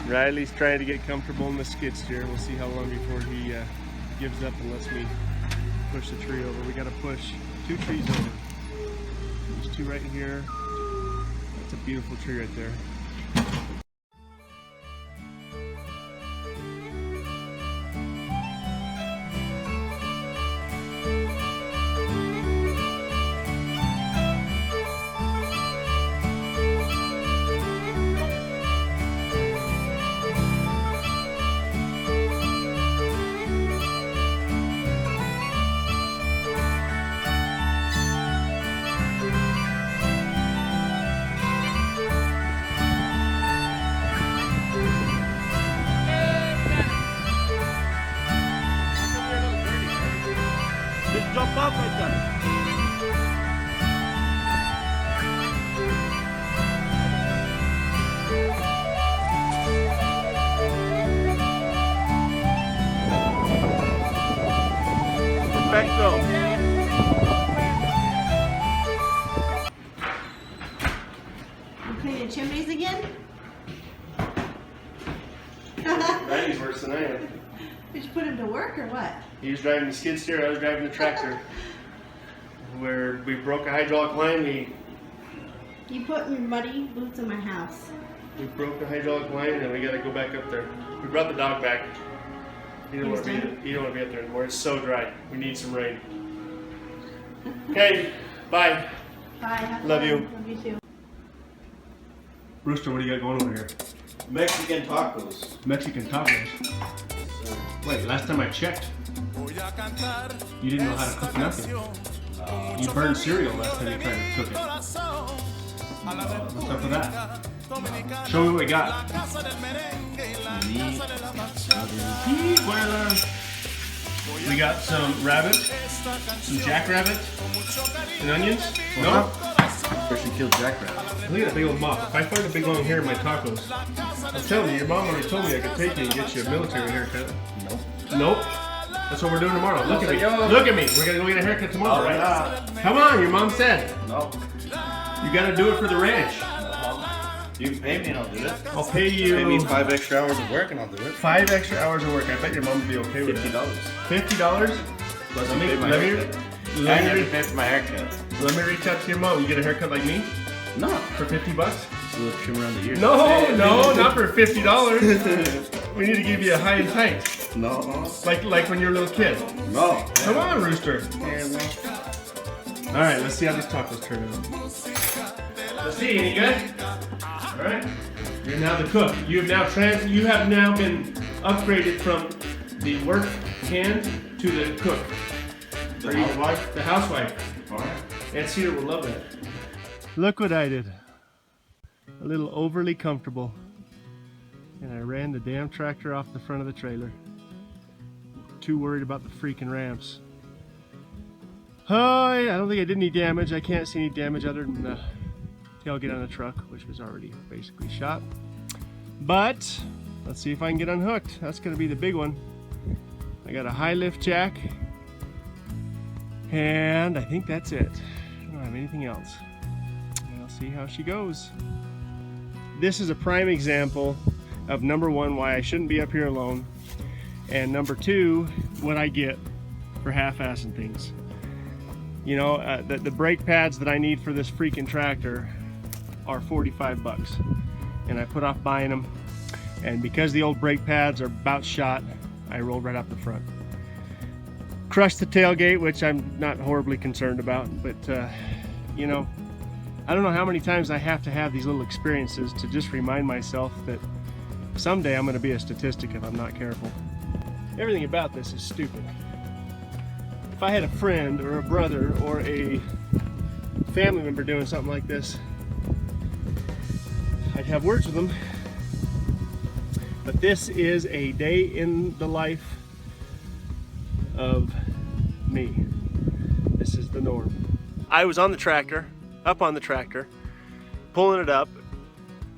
Riley's trying to get comfortable in the skid steer. We'll see how long before he gives up and lets me push the tree over. We got to push 2 trees over. There's 2 right here. That's a beautiful tree right there. Jump off right there. Perfecto. You cleaning chimneys again? Riley's worse than I am. Did you put him to work or what? He was driving the skid steer, I was driving the tractor. Where we broke a hydraulic line, You put your muddy boots in my house. we broke the hydraulic line and we got to go back up there. We brought the dog back. He don't want to be up there anymore. It's so dry. We need some rain. Okay, bye. Bye. Have Love fun. you. Love you too. Rooster, what do you got going over here? Mexican tacos. Mexican tacos. Wait, last time I checked, you didn't know how to cook nothing. You burned cereal last time you tried to cook it. What's up with that? Show me what we got. We got some rabbit, some jackrabbit, and onions. No? First you killed jackrabbit. Look at that big old mop. If I find a big long hair in my tacos, I'm telling you, your mom already told me I could take you and get you a military haircut. Nope. Nope. That's what we're doing tomorrow. Look at me. Look at me. We're gonna go get a haircut tomorrow, right? Come on, your mom said. No. You gotta do it for the ranch. You can pay me and I'll do it. I'll pay you. Pay me 5 extra hours of work and I'll do it. 5 extra hours of work. I bet your mom would be okay with $50. it. $50? Plus Let me, pay my let, me, haircut. I let, have me, to pay for my haircut. let me reach out to your mom. You get a haircut like me No. for $50? Just a little trim around the ears. No, no, not for $50. We need to give you a high and tight. No. Like when you were a little kid. No. Come on, Rooster. Yeah, no. All right, let's see how these tacos turn out. Let's see, any good? All right. You're now the cook. You have now been upgraded from the work hand to the cook. The housewife? The housewife. Alright. Aunt Cedar will love that. Look what I did. A little overly comfortable. And I ran the damn tractor off the front of the trailer. Too worried about the freaking ramps. Oh, I don't think I did any damage. I can't see any damage other than the tailgate on the truck, which was already basically shot. But let's see if I can get unhooked. That's going to be the big one. I got a high lift jack, and I think that's it. I don't have anything else. I'll see how she goes. This is a prime example of number one, why I shouldn't be up here alone, and number two, what I get for half-assing things. You know, the brake pads that I need for this freaking tractor are 45 bucks. And I put off buying them. And because the old brake pads are about shot, I rolled right up the front. Crushed the tailgate, which I'm not horribly concerned about. But, you know, I don't know how many times I have to have these little experiences to just remind myself that someday I'm going to be a statistic if I'm not careful. Everything about this is stupid. If I had a friend or a brother or a family member doing something like this, I'd have words with them. But this is a day in the life of me. This is the norm. I was on the tractor, up on the tractor, pulling it up,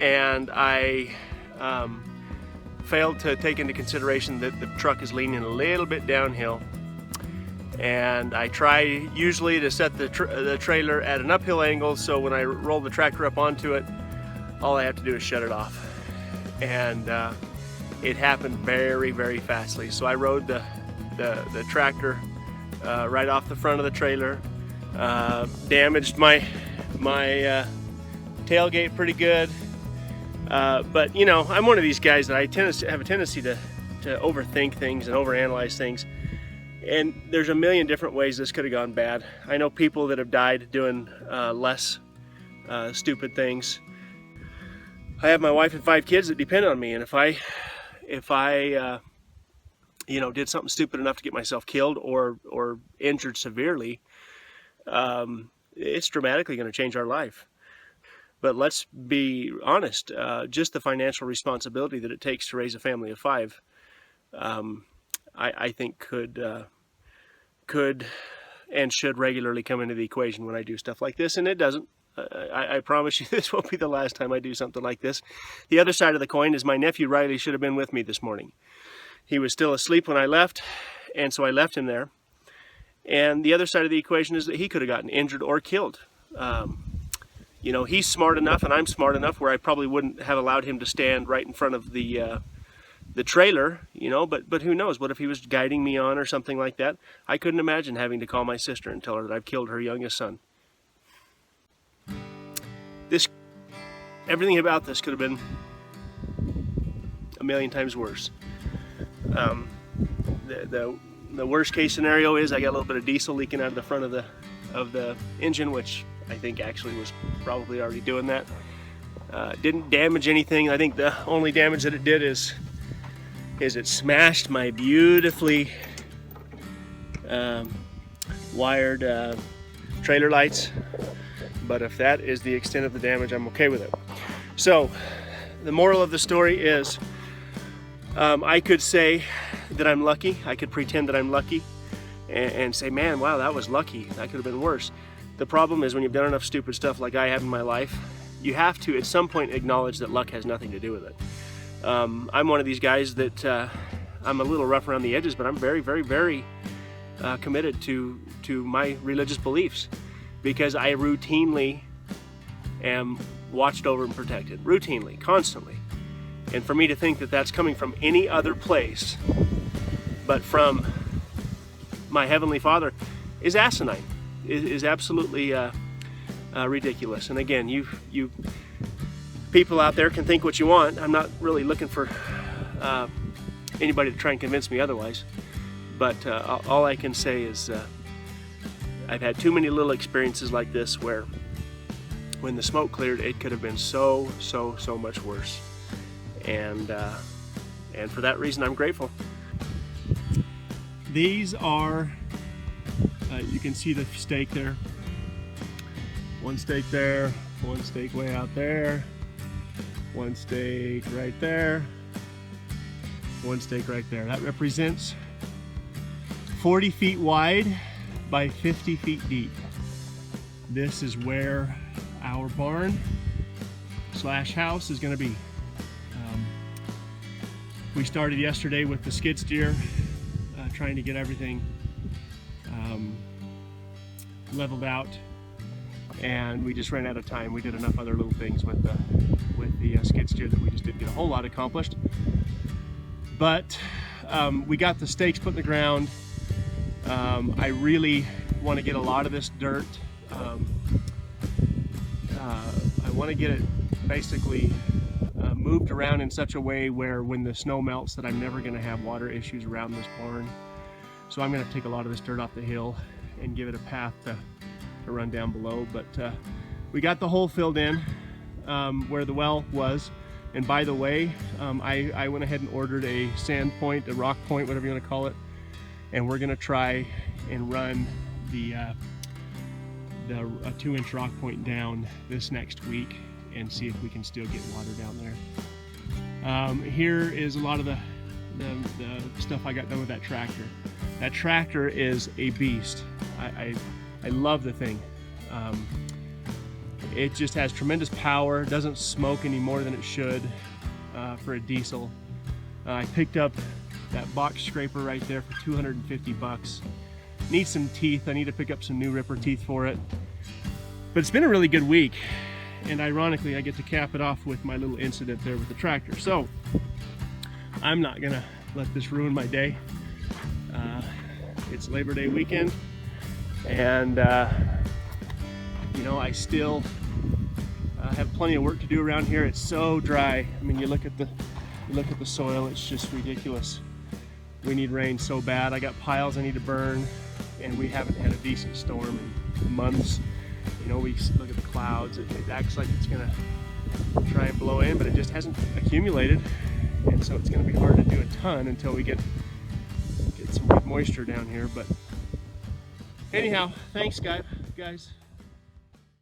and I failed to take into consideration that the truck is leaning a little bit downhill. And I try usually to set the trailer at an uphill angle, so when I roll the tractor up onto it, all I have to do is shut it off. and it happened very, very fastly. So I rode the tractor right off the front of the trailer, damaged my tailgate pretty good. But you know, I'm one of these guys that I have a tendency to overthink things and overanalyze things. And there's a million different ways this could have gone bad. I know people that have died doing less stupid things. I have my wife and 5 kids that depend on me, and if I you know, did something stupid enough to get myself killed or injured severely, it's dramatically going to change our life. But let's be honest, just the financial responsibility that it takes to raise a family of 5, I think could and should regularly come into the equation when I do stuff like this, and it doesn't. I promise you this won't be the last time I do something like this. The other side of the coin is my nephew Riley should have been with me this morning. He was still asleep when I left, and so I left him there. And the other side of the equation is that he could have gotten injured or killed. You know, he's smart enough and I'm smart enough where I probably wouldn't have allowed him to stand right in front of the trailer, you know, but who knows? What if he was guiding me on or something like that? I couldn't imagine having to call my sister and tell her that I've killed her youngest son. Everything about this could have been a million times worse. The worst case scenario is I got a little bit of diesel leaking out of the front of the engine, which I think actually was probably already doing that. Didn't damage anything. I think the only damage that it did is it smashed my beautifully wired trailer lights. But if that is the extent of the damage, I'm okay with it. So the moral of the story is I could say that I'm lucky. I could pretend that I'm lucky and say, man, wow, that was lucky. That could have been worse. The problem is when you've done enough stupid stuff like I have in my life, you have to at some point acknowledge that luck has nothing to do with it. I'm one of these guys that I'm a little rough around the edges, but I'm very, very, very committed to my religious beliefs, because I routinely am watched over and protected, routinely, constantly. And for me to think that that's coming from any other place but from my Heavenly Father is asinine, is absolutely ridiculous. And again, you people out there can think what you want. I'm not really looking for anybody to try and convince me otherwise. But all I can say is I've had too many little experiences like this where when the smoke cleared, it could have been so much worse. And for that reason, I'm grateful. These are, you can see the stake there. One stake there, one stake way out there, one stake right there, one stake right there. That represents 40 feet wide by 50 feet deep. This is where our barn / house is going to be. We started yesterday with the skid steer, trying to get everything leveled out, and we just ran out of time. We did enough other little things with the skid steer that we just didn't get a whole lot accomplished. But we got the stakes put in the ground. I really want to get a lot of this dirt. I want to get it basically moved around in such a way where when the snow melts that I'm never going to have water issues around this barn. So I'm going to take a lot of this dirt off the hill and give it a path to run down below. But we got the hole filled in where the well was. And by the way, I went ahead and ordered a sand point, a rock point, whatever you want to call it. And we're going to try and run a 2-inch rock point down this next week and see if we can still get water down there. Here is a lot of the stuff I got done with that tractor. That tractor is a beast. I love the thing. It just has tremendous power, doesn't smoke any more than it should for a diesel. I picked up that box scraper right there for $250. Needs some teeth. I need to pick up some new ripper teeth for it. But it's been a really good week. and ironically I get to cap it off with my little incident there with the tractor. So I'm not gonna let this ruin my day. It's Labor Day weekend, and you know, I still have plenty of work to do around here. It's so dry. I mean, you look at the soil, it's just ridiculous. We need rain so bad. I got piles I need to burn, and we haven't had a decent storm in months. You know, we look at the clouds, it acts like it's gonna try and blow in, but it just hasn't accumulated, and so it's gonna be hard to do a ton until we get some good moisture down here. But anyhow, thanks guys.